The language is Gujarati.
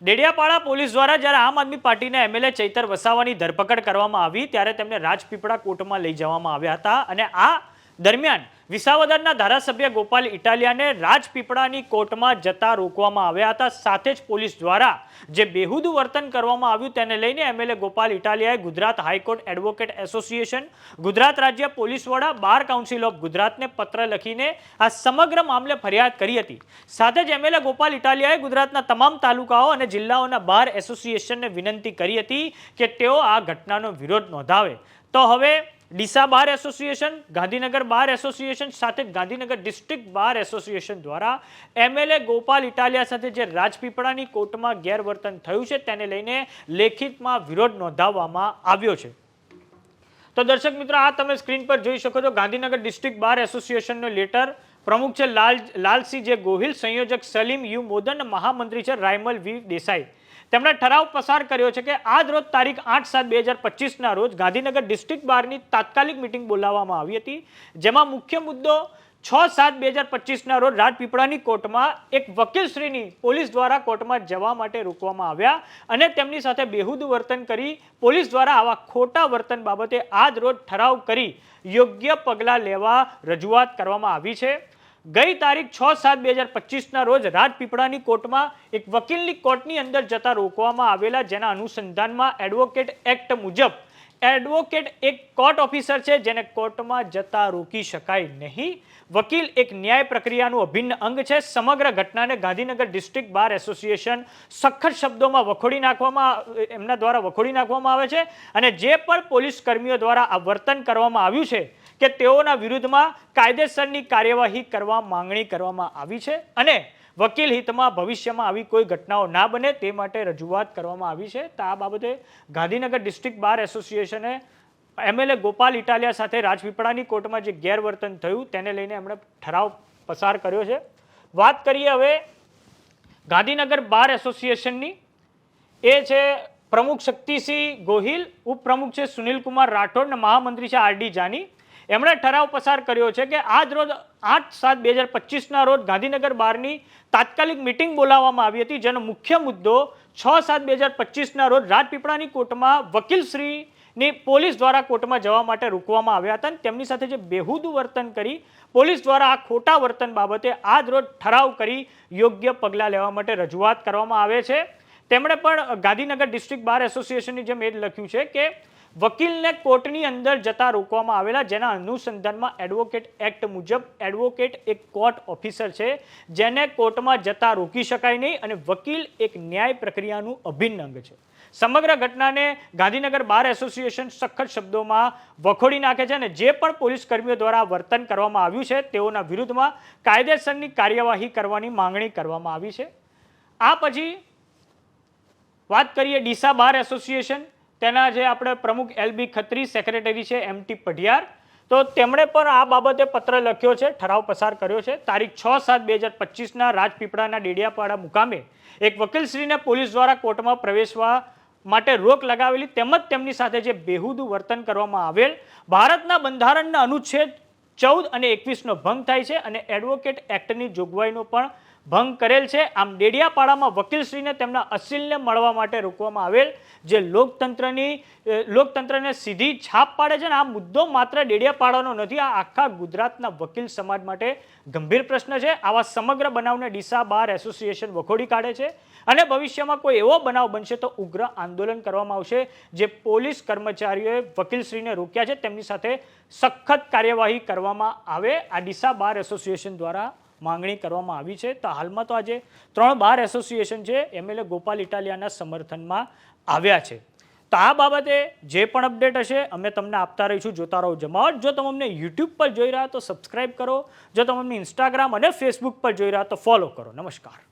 ડેડિયાપાડા પોલીસ દ્વારા જ્યારે આમ આદમી પાર્ટીના એમએલએ ચૈતર વસાવાની ધરપકડ કરવામાં આવી ત્યારે તેમને રાજપીપળા કોર્ટમાં લઈ જવામાં આવ્યા હતા અને આ દરમિયાન વિસાવદરના ધારાસભ્ય ગોપાલ ઇટાલિયાને રાજપીપળાની કોર્ટમાં જતા રોકવામાં આવ્યા હતા। સાથે જ પોલીસ દ્વારા જે બેહુદું વર્તન કરવામાં આવ્યું તેને લઈને એમએલએ ગોપાલ ઇટાલિયાએ Gujarat high court advocate association, Gujarat રાજ્ય પોલીસ વડા, બાર કાઉન્સિલ ઓફ ગુજરાતને પત્ર લખીને આ સમગ્ર મામલે ફરિયાદ કરી હતી। સાથે જ એમએલએ ગોપાલ ઇટાલિયાએ ગુજરાતના તમામ તાલુકાઓ અને જિલ્લાઓના બાર એસોસિએશનને વિનંતી કરી હતી કે તેઓ આ ઘટનાનો વિરોધ નોંધાવે। તો હવે Deesa bar association, Gandhinagar bar association સાથે ગાંધીનગર ડિસ્ટ્રિક્ટ બાર એસોસિએશન દ્વારા એમએલએ ગોપાલ ઇટાલિયા સાથે જે રાજપીપળાની કોર્ટમાં ગેરવર્તન થયું છે તેને લઈને લેખિતમાં વિરોધ નોંધાવવામાં આવ્યો છે। તો દર્શક મિત્રો, આ તમે સ્ક્રીન પર જોઈ શકો છો ગાંધીનગર ડિસ્ટ્રિક્ટ બાર એસોસિએશનનો લેટર। પ્રમુખ છે લાલસિંહ જે ગોહિલ, સંયોજક સલીમ યુ મોદન, મહામંત્રી છે રાયમલ વી દેસાઈ। તેમણે ઠરાવ પસાર કર્યો છે કે આજ રોજ તારીખ 8/7/2025ના રોજ ગાંધીનગર ડિસ્ટ્રિક્ટ બારની તાત્કાલિક મિટિંગ બોલાવવામાં આવી હતી, જેમાં મુખ્ય મુદ્દો 6/7/2025ના રોજ રાજપીપળાની કોર્ટમાં એક વકીલશ્રીની પોલીસ દ્વારા કોર્ટમાં જવા માટે રોકવામાં આવ્યા અને તેમની સાથે બેહુદું વર્તન કરી પોલીસ દ્વારા આવા ખોટા વર્તન બાબતે આજ રોજ ઠરાવ કરી યોગ્ય પગલાં લેવા રજૂઆત કરવામાં આવી છે। ગઈ તારીખ 6/7/2025ના રોજ રાજપીપળાની કોર્ટમાં એક વકીલની કોર્ટની અંદર જતા રોકવામાં આવેલા, જેના અનુસંધાનમાં એડવોકેટ એક્ટ મુજબ એડવોકેટ એક કોર્ટ ઓફિસર છે જેને કોર્ટમાં જતા રોકી શકાય નહીં। વકીલ એક ન્યાય પ્રક્રિયાનું અભિન્ન અંગ છે। સમગ્ર ઘટનાને ગાંધીનગર ડિસ્ટ્રિક્ટ બાર એસોસિએશન સખત શબ્દોમાં એમના દ્વારા વખોડી નાખવામાં આવે છે અને જે પણ પોલીસ કર્મીઓ દ્વારા આ વર્તન કરવામાં આવ્યું છે કે તેઓના વિરુદ્ધમાં કાયદેસરની કાર્યવાહી કરવા માંગણી કરવામાં આવી છે અને વકીલ હિતમાં ભવિષ્યમાં આવી કોઈ ઘટનાઓ ના બને તે માટે રજૂઆત કરવામાં આવી છે। તો આ બાબતે ગાંધીનગર ડિસ્ટ્રિક્ટ બાર એસોસિએશને એમએલએ ગોપાલ ઇટાલિયા સાથે રાજપીપળાની કોર્ટમાં જે ગેરવર્તન થયું તેને લઈને એમણે ઠરાવ પસાર કર્યો છે। વાત કરીએ હવે ગાંધીનગર બાર એસોસિએશનની, એ છે પ્રમુખ શક્તિસિંહ ગોહિલ, ઉપપ્રમુખ છે સુનિલકુમાર રાઠોડ અને મહામંત્રી છે આરડી જાની। એમણે ઠરાવ પસાર કર્યો છે કે આજ રોજ 8/7/2025ના રોજ ગાંધીનગર બારની તાત્કાલિક મિટિંગ બોલાવવામાં આવી હતી, જેનો મુખ્ય મુદ્દો 6/7/2025ના રોજ રાજપીપળાની કોર્ટમાં વકીલશ્રીની પોલીસ દ્વારા કોર્ટમાં જવા માટે રોકવામાં આવ્યા હતા અને તેમની સાથે જે બેહુદું વર્તન કરી પોલીસ દ્વારા આ ખોટા વર્તન બાબતે આજ રોજ ઠરાવ કરી યોગ્ય પગલાં લેવા માટે રજૂઆત કરવામાં આવે છે। તેમણે પણ ગાંધીનગર ડિસ્ટ્રિક્ટ બાર એસોસિએશનની જેમ એ લખ્યું છે કે વકીલને કોર્ટની અંદર જતા રોકવામાં આવેલા, જેના અનુસંધાનમાં એડવોકેટ એક્ટ મુજબ એડવોકેટ એક કોર્ટ ઓફિસર છે જેને કોર્ટમાં જતા રોકી શકાય નહીં અને વકીલ એક ન્યાય પ્રક્રિયાનું અભિન્ન અંગ છે। સમગ્ર ઘટનાને ગાંધીનગર બાર એસોસિએશન સખત શબ્દોમાં વખોડી નાખે છે અને જે પણ પોલીસ કર્મીઓ દ્વારા વર્તન કરવામાં આવ્યું છે તેઓના વિરુદ્ધમાં કાયદેસરની કાર્યવાહી કરવાની માંગણી કરવામાં આવી છે। આ પછી વાત કરીએ ડીસા બાર એસોસિએશન, તેના જે આપણે પ્રમુખ LB ખત્રી, સેક્રેટરી છે MT પઢિયાર। તો તેમણે પણ આ બાબતે પત્ર લખ્યો છે, ઠરાવ પસાર કર્યો છે। તારીખ 6/7/2025ના રાજપીપળાના ડેડિયાપાડા મુકામે એક વકીલશ્રીને પોલીસ દ્વારા કોર્ટમાં પ્રવેશવા માટે રોક લગાવેલી તેમજ તેમની સાથે જે બેહુદું વર્તન કરવામાં આવેલ ભારતના બંધારણના અનુચ્છેદ 14 અને 21નો ભંગ થાય છે અને એડવોકેટ એક્ટની જોગવાઈનો પણ ભંગ કરેલ છે। આમ ડેડિયાપાડામાં વકીલશ્રીને તેમના અસીલને મળવા માટે રોકવામાં આવેલ જે લોકતંત્રને સીધી છાપ પાડે છે ને આ મુદ્દો માત્ર ડેડિયાપાડાનો નથી, આ આખા ગુજરાતના વકીલ સમાજ માટે ગંભીર પ્રશ્ન છે। આવા સમગ્ર બનાવને ડીસા બાર એસોસિએશન વખોડી કાઢે છે અને ભવિષ્યમાં કોઈ એવો બનાવ બનશે તો ઉગ્ર આંદોલન કરવામાં આવશે। જે પોલીસ કર્મચારીઓએ વકીલશ્રીને રોક્યા છે તેમની સાથે સખત કાર્યવાહી કરવામાં આવે, આ ડીસા બાર એસોસિએશન દ્વારા માંગણી કરવામાં આવી છે। તો હાલમાં તો આજે 3 બાર એસોસિએશન છે એમએલએ ગોપાલ ઇટાલિયાના સમર્થનમાં આવ્યા છે। તો આ બાબતે જે પણ અપડેટ હશે અમે તમને આપતા રહીશું, જોતા રહો જમાવટ। જો તમે અમને યુટ્યુબ પર જોઈ રહ્યા તો સબસ્ક્રાઇબ કરો, જો તમે અમને ઇન્સ્ટાગ્રામ અને ફેસબુક પર જોઈ રહ્યા તો ફોલો કરો। નમસ્કાર।